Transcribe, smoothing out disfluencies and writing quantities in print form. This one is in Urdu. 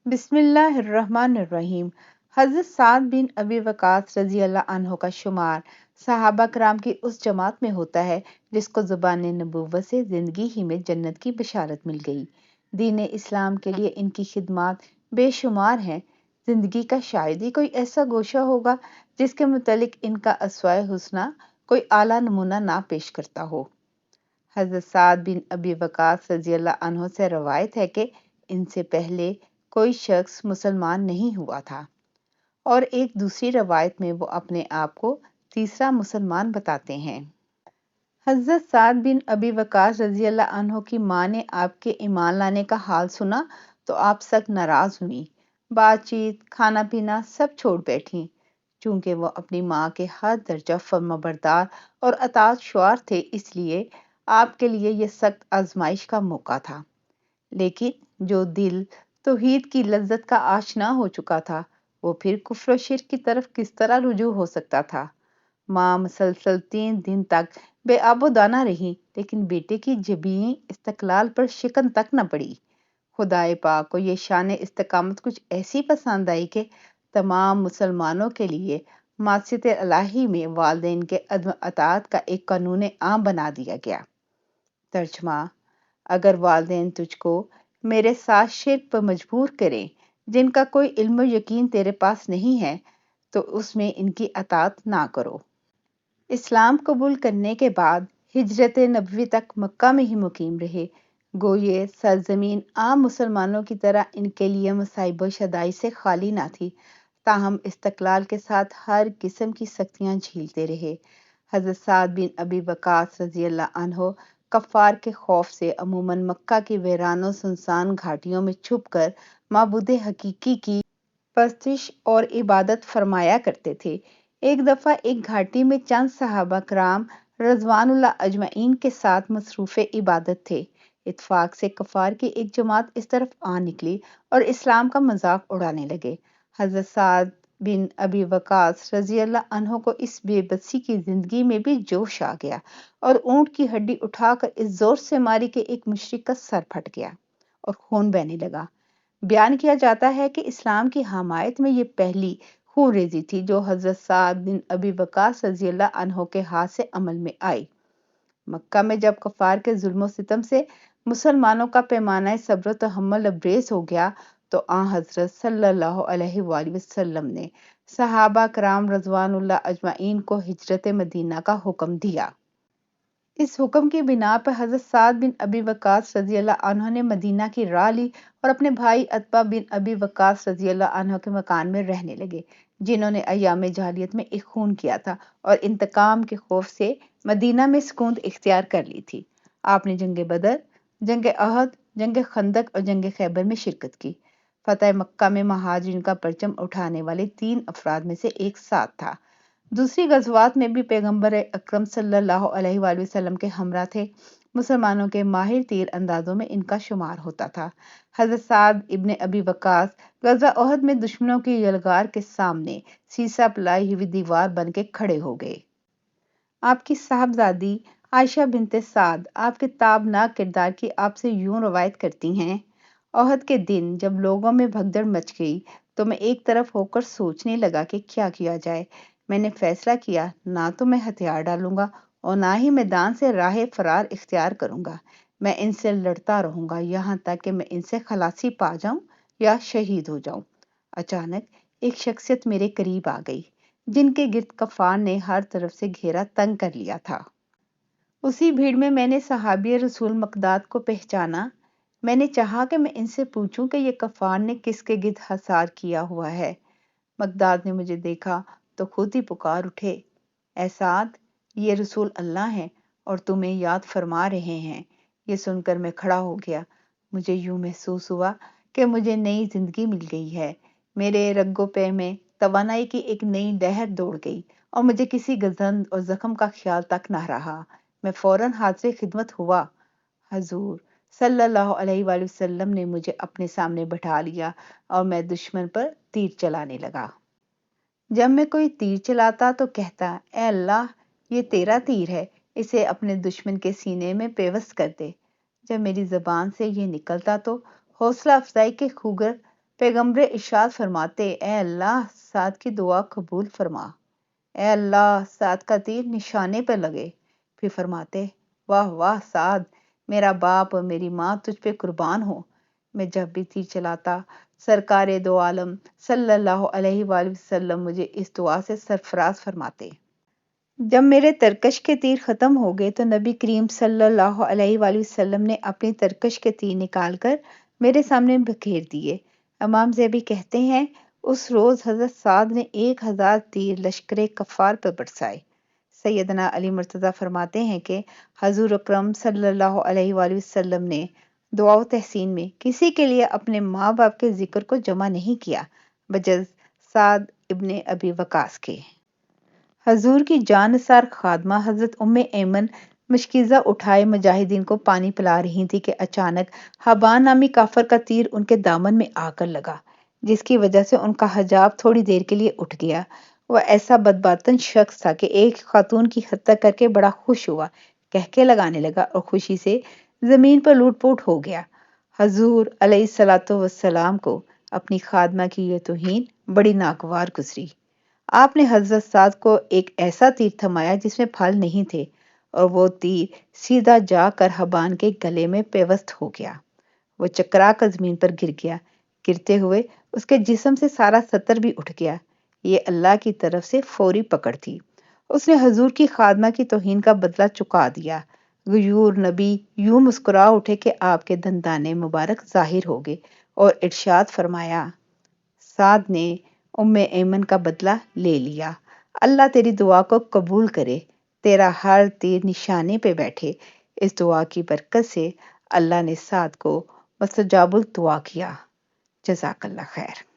بسم اللہ الرحمن الرحیم۔ حضرت سعد بن ابی وقاص رضی اللہ عنہ کا شمار صحابہ کرام کی اس جماعت میں ہوتا ہے جس کو زبان نبوت سے زندگی ہی میں جنت کی بشارت مل گئی۔ دین اسلام کے لیے ان کی خدمات بے شمار ہیں۔ زندگی کا شاید ہی کوئی ایسا گوشہ ہوگا جس کے متعلق ان کا اسوائے حسنہ کوئی اعلیٰ نمونہ نہ پیش کرتا ہو۔ حضرت سعد بن ابی وقاص رضی اللہ عنہ سے روایت ہے کہ ان سے پہلے کوئی شخص مسلمان نہیں ہوا تھا، اور ایک دوسری روایت میں وہ اپنے آپ کو تیسرا مسلمان بتاتے ہیں۔ حضرت سعد بن ابی وقاص رضی اللہ عنہ کی ماں نے آپ کے ایمان لانے کا حال سنا تو آپ سخت ناراض ہوئیں۔ بات چیت، کھانا پینا سب چھوڑ بیٹھیں۔ چونکہ وہ اپنی ماں کے ہر درجہ فرمانبردار اور اطاعت شعار تھے، اس لیے آپ کے لیے یہ سخت آزمائش کا موقع تھا۔ لیکن جو دل توحید کی لذت کا آشنا ہو چکا تھا، وہ پھر کفر و شرک کی طرف کس طرح رجوع ہو سکتا تھا؟ ماں مسلسل 3 دن تک بے آب و دانہ رہی، لیکن بیٹے کی جبیں استقلال پر شکن تک نہ پڑی۔ خدائے پاک کو یہ شان استقامت کچھ ایسی پسند آئی کہ تمام مسلمانوں کے لیے معصیت الہی میں والدین کے عدم اطاعت کا ایک قانون عام بنا دیا گیا۔ ترجمہ: اگر والدین تجھ کو میرے ساتھ شرک پر مجبور کریں جن کا کوئی علم و یقین تیرے پاس نہیں ہے تو اس میں ان کی اطاعت نہ کرو۔ اسلام قبول کرنے کے بعد ہجرت نبوی تک مکہ میں ہی مقیم رہے۔ گو یہ سرزمین عام مسلمانوں کی طرح ان کے لیے مصائب و شدائد سے خالی نہ تھی، تاہم استقلال کے ساتھ ہر قسم کی سختیاں جھیلتے رہے۔ حضرت سعد بن ابی وقاص رضی اللہ عنہ کفار کے خوف سے عموماً مکہ کی ویران و سنسان گھاٹیوں میں چھپ کر معبود حقیقی کی پرستش اور عبادت فرمایا کرتے تھے۔ ایک دفعہ ایک گھاٹی میں چند صحابہ کرام رضوان اللہ اجمعین کے ساتھ مصروف عبادت تھے۔ اتفاق سے کفار کی ایک جماعت اس طرف آ نکلی اور اسلام کا مذاق اڑانے لگے۔ حضرت سعد بن ابی وقاص رضی اللہ عنہ کو اس بے بسی کی زندگی میں بھی جوش آ گیا اور اونٹ کی ہڈی اٹھا کر اس زور سے ماری کہ ایک مشرک کا سر پھٹ گیا اور خون بہنے لگا۔ بیان کیا جاتا ہے کہ اسلام کی حمایت میں یہ پہلی خون ریزی تھی جو حضرت سعد بن ابی وقاص رضی اللہ عنہ کے ہاتھ سے عمل میں آئی۔ مکہ میں جب کفار کے ظلم و ستم سے مسلمانوں کا پیمانہ صبر و تحمل لبریز ہو گیا تو آن حضرت صلی اللہ علیہ وآلہ وسلم نے صحابہ کرام رضوان اللہ اجمعین کو ہجرت مدینہ کا حکم دیا۔ اس حکم کی بنا پر حضرت سعد بن ابی وقاص رضی اللہ عنہ نے مدینہ کی راہ لی اور اپنے بھائی عتبہ بن ابی وقاص رضی اللہ عنہ کے مکان میں رہنے لگے، جنہوں نے ایام جاہلیت میں ایک خون کیا تھا اور انتقام کے خوف سے مدینہ میں سکون اختیار کر لی تھی۔ آپ نے جنگ بدر، جنگ احد، جنگ خندق اور جنگ خیبر میں شرکت کی۔ فتح مکہ میں مہاجرین کا پرچم اٹھانے والے 3 افراد میں سے ایک سعد تھا۔ دوسری غزوات میں بھی پیغمبر اکرم صلی اللہ علیہ وآلہ وسلم کے ہمراہ تھے۔ مسلمانوں کے ماہر تیر اندازوں میں ان کا شمار ہوتا تھا۔ حضرت سعد ابن ابی وقاص غزوہ احد میں دشمنوں کی یلغار کے سامنے سیسہ پلائی ہوئی دیوار بن کے کھڑے ہو گئے۔ آپ کی صاحبزادی عائشہ بنت سعد آپ کے تابناک کردار کی آپ سے یوں روایت کرتی ہیں: احد کے دن جب لوگوں میں بھگدڑ مچ گئی تو میں ایک طرف ہو کر سوچنے لگا کہ کیا کیا جائے۔ میں نے فیصلہ کیا نہ تو میں ہتھیار ڈالوں گا اور نہ ہی میدان سے راہ فرار اختیار کروں گا۔ میں ان سے لڑتا رہوں گا یہاں تک کہ میں ان سے خلاصی پا جاؤں یا شہید ہو جاؤں۔ اچانک ایک شخصیت میرے قریب آ گئی جن کے گرد کفار نے ہر طرف سے گھیرا تنگ کر لیا تھا۔ اسی بھیڑ میں نے صحابی رسول مقداد کو پہچانا۔ میں نے چاہا کہ میں ان سے پوچھوں کہ یہ کفار نے کس کے گرد حصار کیا ہوا ہے۔ مقداد نے مجھے دیکھا تو خود ہی پکار اٹھے: اے سعد، یہ رسول اللہ ہیں اور تمہیں یاد فرما رہے ہیں۔ یہ سن کر میں کھڑا ہو گیا۔ مجھے یوں محسوس ہوا کہ مجھے نئی زندگی مل گئی ہے۔ میرے رگ و پے میں توانائی کی ایک نئی لہر دوڑ گئی اور مجھے کسی گزند اور زخم کا خیال تک نہ رہا۔ میں فوراً حاضر خدمت ہوا۔ حضور صلی اللہ علیہ وآلہ وسلم نے مجھے اپنے سامنے بٹھا لیا اور میں دشمن پر تیر چلانے لگا۔ جب میں کوئی تیر چلاتا تو کہتا: اے اللہ، یہ تیرا تیر ہے، اسے اپنے دشمن کے سینے میں پیوست کر دے۔ جب میری زبان سے یہ نکلتا تو حوصلہ افزائی کے خوگر پیغمبر ارشاد فرماتے، اے اللہ سعد کی دعا قبول فرما، اے اللہ سعد کا تیر نشانے پہ لگے۔ پھر فرماتے، واہ واہ سعد، میرا باپ اور میری ماں تجھ پہ قربان ہو۔ میں جب بھی تیر چلاتا سرکار دو عالم صلی اللہ علیہ وآلہ وسلم مجھے اس دعا سے سرفراز فرماتے۔ جب میرے ترکش کے تیر ختم ہو گئے تو نبی کریم صلی اللہ علیہ وآلہ وسلم نے اپنی ترکش کے تیر نکال کر میرے سامنے بکھیر دیے۔ امام زیبی کہتے ہیں، اس روز حضرت سعد نے 1000 تیر لشکر کفار پر برسائے۔ سیدنا علی مرتضیٰ فرماتے ہیں کہ حضور اکرم صلی اللہ علیہ وآلہ وسلم نے دعا و تحسین میں کسی کے لیے اپنے ماں باپ کے ذکر کو جمع نہیں کیا بجز سعد ابن ابی وقاص کے۔ حضور کی جان نثار خادمہ حضرت ام ایمن مشکیزہ اٹھائے مجاہدین کو پانی پلا رہی تھی کہ اچانک حبان نامی کافر کا تیر ان کے دامن میں آ کر لگا، جس کی وجہ سے ان کا حجاب تھوڑی دیر کے لیے اٹھ گیا۔ وہ ایسا بدباطن شخص تھا کہ ایک خاتون کی ہتک کر کے بڑا خوش ہوا، کہکے لگانے لگا اور خوشی سے زمین پر لوٹ پوٹ ہو گیا۔ حضور علیہ الصلوۃ والسلام کو اپنی خادمہ کی یہ توہین بڑی ناگوار گزری۔ آپ نے حضرت سعد کو ایک ایسا تیر تھمایا جس میں پھل نہیں تھے، اور وہ تیر سیدھا جا کر حبان کے گلے میں پیوست ہو گیا۔ وہ چکرا کر زمین پر گر گیا۔ گرتے ہوئے اس کے جسم سے سارا ستر بھی اٹھ گیا۔ یہ اللہ کی طرف سے فوری پکڑ تھی۔ اس نے حضور کی خادمہ کی توہین کا بدلہ چکا دیا۔ غیور نبی یوں مسکرا اٹھے کہ آپ کے دندانے مبارک ظاہر ہو گئے اور ارشاد فرمایا، سعد نے ام ایمن کا بدلہ لے لیا۔ اللہ تیری دعا کو قبول کرے، تیرا ہر تیر نشانے پہ بیٹھے۔ اس دعا کی برکت سے اللہ نے سعد کو مستجاب الدعا کیا۔ جزاک اللہ خیر۔